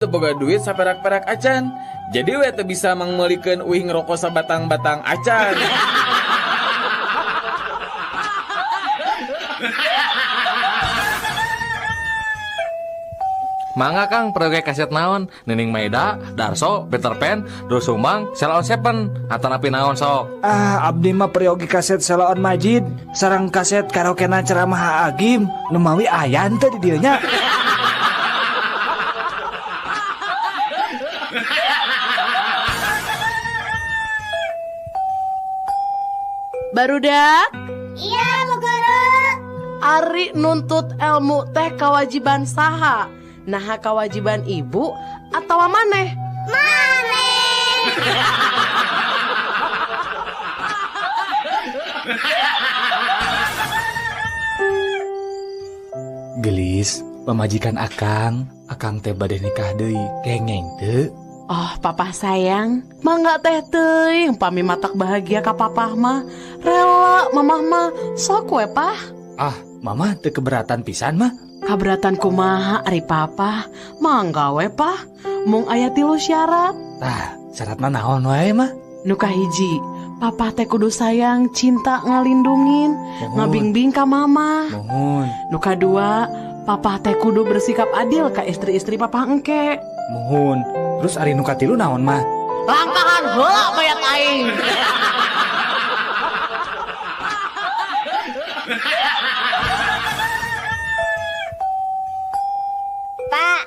teu boga duit saperak-perak acan. Jadi we teu bisa mangmeulikeun uih ngerokok sabatang-batang acan. Mangga Kang proyek kaset naon Nining Maida, Darso, Peter Pan, Doel Sumbang, Sheila on Seven atanapi naon sok. Abdi mah peryogi kaset Sheila on Majid sareng kaset karaokena ceramah Agim numawi ayan teh di dieu nya. Barudak Iya, Bu Guru. Ari nuntut ilmu teh kewajiban saha? Nah kewajiban ibu atau maneh? Maneh. Gelis, pemajikan Akang teh bade nikah deui. Kengeng teu? Oh papa sayang, mangga teh teuing pami matak bahagia ka papah mah. Rela mamah mah sok we pah. Mama teu keberatan pisan mah. Kaberatan kumaha ari papa? Mangga we pah. Mung aya 3 syarat. Syaratna naon wae mah? Nu kahiji, papa teh kudu sayang, cinta ngalindungin, ngabingbing ka mama. Mohon. Nu kadua, papa teh kudu bersikap adil ka istri-istri papa engke. Mohon. Terus ari nu katilu naon mah? Langkahan heula mayat aing. Pak,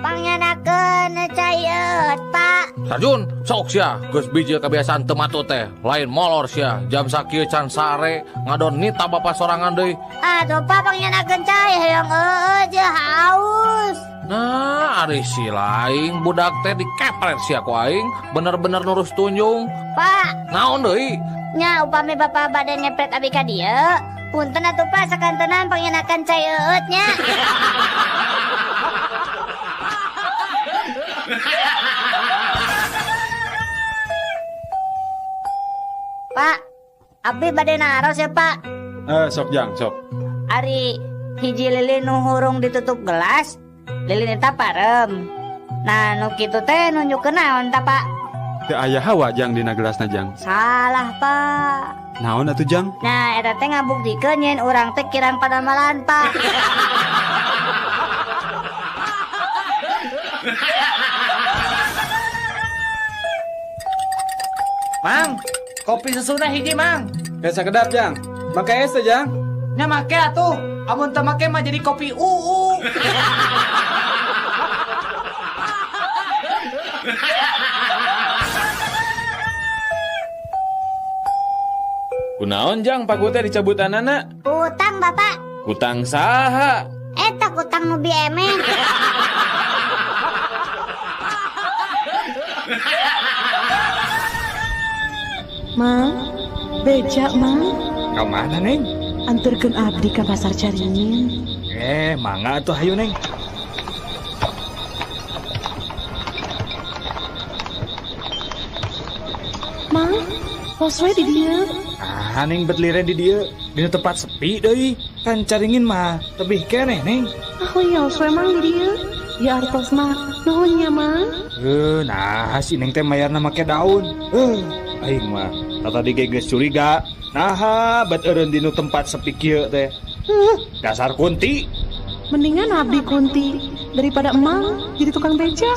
pangyanakeun cayeut, Pak. Sarjun, sok sia, geus biji kebiasaan teu matu teh. Lain molor sia, jam sakieu can sare ngadon nita bapa sorangan deui. Aduh, Pak, pangyanakeun cai hayang je haus. Nah, ari si laing budak teh dikepret sia ku aing, bener-bener nurus tunjung. Pak, Naon deui? nya upami Bapak bade ngepret abi ka dieu, punten atuh Pak sakantenan pangyanakeun cayeut nya. Pak, abdi bade naros ya, Pak. Sok Jang, sok. Ari hiji lilin nu hurung ditutup gelas, lilin eta parem. Nah, nu kitu teh nunjukeun naon ta, Pak? Teu aya hawa Jang dina gelasna Jang. Salah, Pak. Naon atuh Jang? Nah, eta teh ngabuktikeun yen urang teh kirang padamalan, Pak. Mang, kopi susuna hiji Mang. Kayak sakedap Jang. Make es teh Jang. Nya make atuh. Amun teu make mah jadi kopi UU. Kunaon Jang pagu teh dicabutanana? Utang, Bapak. Utang saha? Eta utang nu biemen. Mang, beja mang, Ka mana Neng? anterkeun abdi ka pasar Caringin. Mangga atuh hayu Neng. Mang, tos we di dieu. Neng betliren di dieu, dina tempat sepi deui. Kan Caringin mah tebih keneh Neng. Yos we mang di dieu. Ya artosna nuhun nya mang. Nah si Neng teh mayarna make daun. Aing mah tadi geus curiga. Nah, bet eureun dinu tempat sepi kieu teh. Dasar kunti. Mendingan abdi kunti daripada emang jadi tukang beja.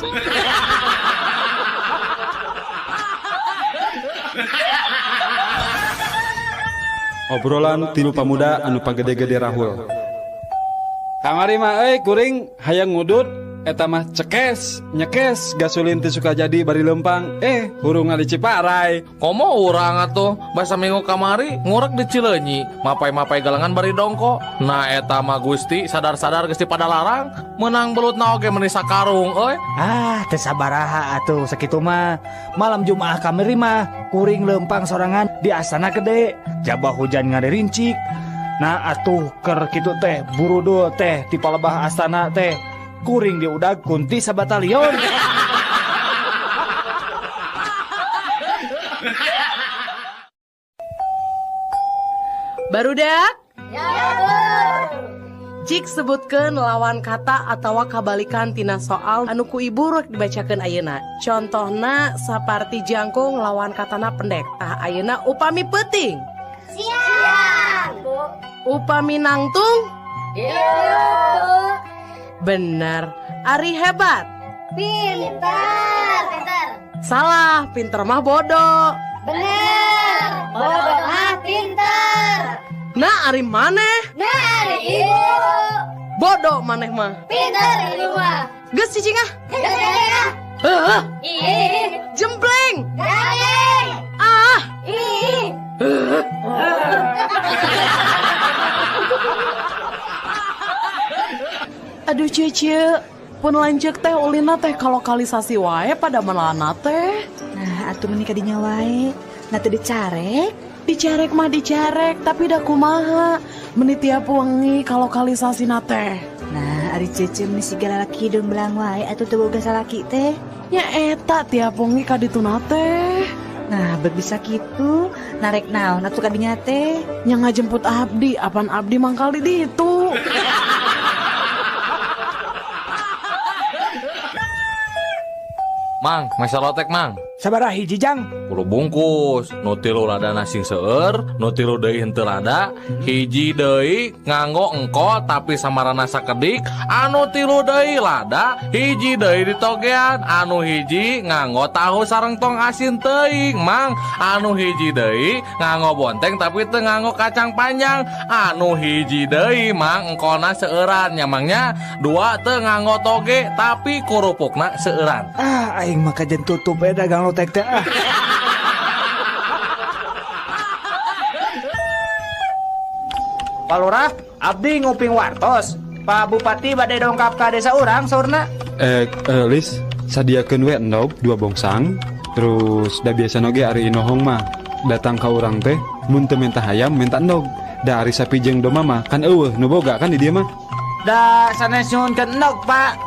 Obrolan tilu pamuda anu pagede-gede rahul. Kamari mah kuring hayang ngudut eta mah cekes, nyekes gasolin teh suka jadi bari lempang. Hurung ngali Ciparai. Komo urang atuh basa minggu kamari ngurek di Cileunyi, mapai-mapai galengan bari dongko. Nah eta mah Gusti sadar-sadar geus pada larang, menang belutna oge meuni sakarung euy. Teu sabaraha atuh sakitu mah. Malam Jumaah kamari mah kuring lempang sorangan di Astana Gede. Jabah hujan ngaderincik. Nah atuh keur kitu teh burudu teh di palebah Astana teh. Kuring diudag kunti sabatalion. Barudak, Cik sebutkeun lawan kata atawa kabalikan tina soal anu ku ibu rek dibacakeun ayeuna. Contohna saparti jangkung lawan katana pendek. Tah ayeuna upami peuting. Siap, Bu. Upami nangtung. Yuk. Bener. Ari hebat. Pintar. Salah, pinter mah bodoh. Bener. Bodoh mah pintar. Nah, ari maneh? Dari ibu. Bodoh maneh mah. Pintar ibu mah. Geus cicing ah. Ya. Heuh, Ih. jempleng. Garing. Ah, Ih. aduh Cece. Pun lanjut teh ulina teh kalokalisasi wae pada melana teh. Nah, atuh menikah dinya wae. Nah, teu dicarek. Dicarek mah dicarek, tapi dah kumaha. Meni tiap wengi kalokalisasi teh. Nah, ari Cece meni sigala laki hidung belang wae atuh teu boga salaki teh. Ya eta tiap wengi kadituna teh. Nah, bet bisa kitu. Narek naon atuh kadinya teh? Nya ngajemput abdi, apan abdi mangkal di ditu. Mang, meselotek mang. Sabaraha hiji jang? Kudu bungkus, nu tilu rada nasi seueur, nu tilu deui henteu rada, hiji deui nganggo engko tapi samarana sakedik, anu tilu deui lada, hiji deui ditogean, anu hiji nganggo tahu sareng tong asin teuing, Mang. Anu hiji deui nganggo bonteng tapi teu nganggo kacang panjang, anu hiji deui Mang engkona seueuran nya Mangnya, dua teu nganggo toge tapi kurupukna seueuran. Ah, aing mah kajen tutup dagang lotek teh. Pak Lurah, abdi nguping wartos. Pak Bupati bade dongkap ka desa urang saurna. Lis, sadiakeun we endog 2 bongsang. Terus da biasa noge ari inohong mah datang ka urang teh mun teu menta hayam menta endog. Da ari sapi jeung domba mah kan eueuh nu boga kan di dieu mah. Da sanes nyuhunkeun endog, Pak.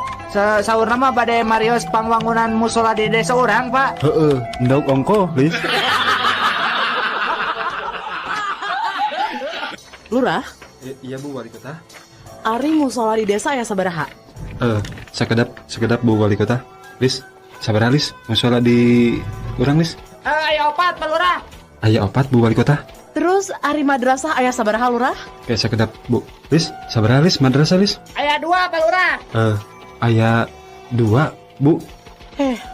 Saurna mah bade marios pangwangunan musola di desa urang, Pak. Heeh, endog ongko, Lis. Lurah, Iya Bu Wali Kota. ari musola di desa aya sabaraha? Sekedap Bu Wali Kota. Lis, sabaraha Lis? Musola di urang Lis? Ayo 4, Pak Lurah. Aya 4 Bu Wali Kota. Terus ari madrasah aya sabaraha Lurah? Kayak sekedap Bu. Lis, sabaraha Lis madrasah Lis? Aya 2, Pak Lurah. Aya 2 Bu.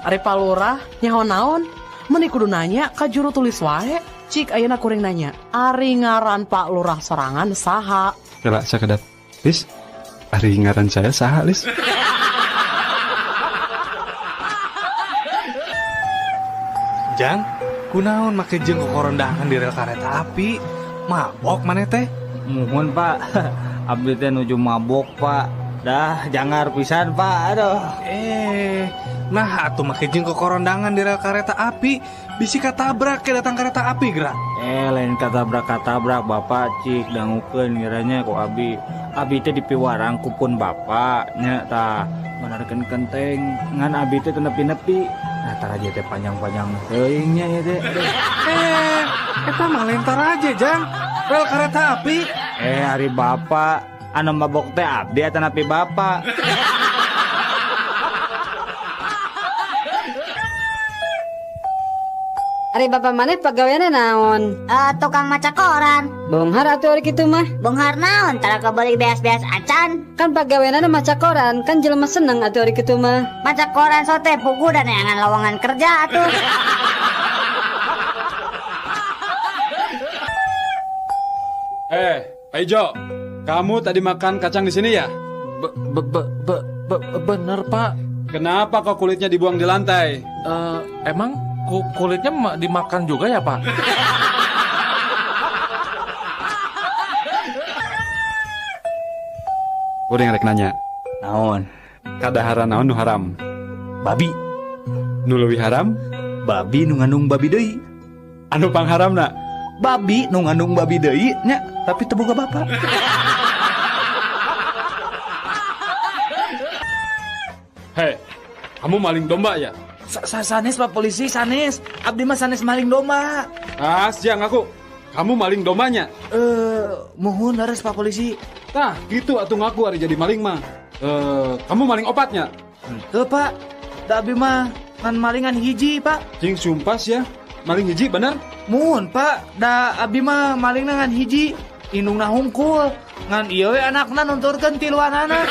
Ari Pak Lurah nyaho naon? Meni kudu nanya ka juru tulis wae. Cik ayeuna kuring nanya, ari ngaran Pak Lurah sorangan saha? Kela sekedap. Lis, ari ngaran saya saha Lis? Jang, kunaon make jeung korondangan di rel kareta api? Mabok maneh teh? Muhun, Pak. Abdi teh nuju mabok, Pak. Dah jangar pisan, Pak. Aduh. Nah atuh make jeung korondangan di rel kareta api, bisi katabrak ke datang kereta api gerak. Lain katabrak Bapak cik dangukeun ngiranya ku Abi. Abi teh dipiwarang kupun Bapak nya tah menarikeun kenteng ngan Abi teh teu nepi-nepi. Nah taraje teh panjang-panjang teuing nya ya teh. Eta mah lentar aja Jang, rel kereta api. Ari Bapak anu mabok teh Abdi eta nepi Bapak. Ari bapak maneh pagaweana naon? Tukang maca koran. Bonghar atuh ari kitu mah. Bonghar naon? Tara kebalik beas-beas acan. Kan pagaweana maca koran, kan jelema seneng atuh ari kitu mah. Maca koran sote pugu dan neangan lowongan kerja atuh. Pak Ijo, kamu tadi makan kacang di sini ya? Bener Pak. Kenapa kok kulitnya dibuang di lantai? Emang kulitnya dimakan juga ya Pak? Udah yang rek nanya. Naon? Kadahara naon nu haram? Babi. Nu leuwih haram? Babi nu ngandung babi deui. Anu pangharamna? Babi nu ngandung babi deui nya, tapi teu boga bapak. Hei, kamu maling domba ya? Sanes Pak Polisi, sanes. Abdi mah sanes maling domba. Siang aku. Kamu maling dombanya? Mohon laras Pak Polisi. Tah, gitu atuh ngaku ari jadi maling mah. Kamu maling opatnya? Tuh pak, da abi mah ngan malingan hiji pak. Cing sumpah ya, maling hiji bener? Mun pak, da abi mah maling ngan hiji. Indungna hungkul, ngan iya we anakna nunturkeun tiluanana.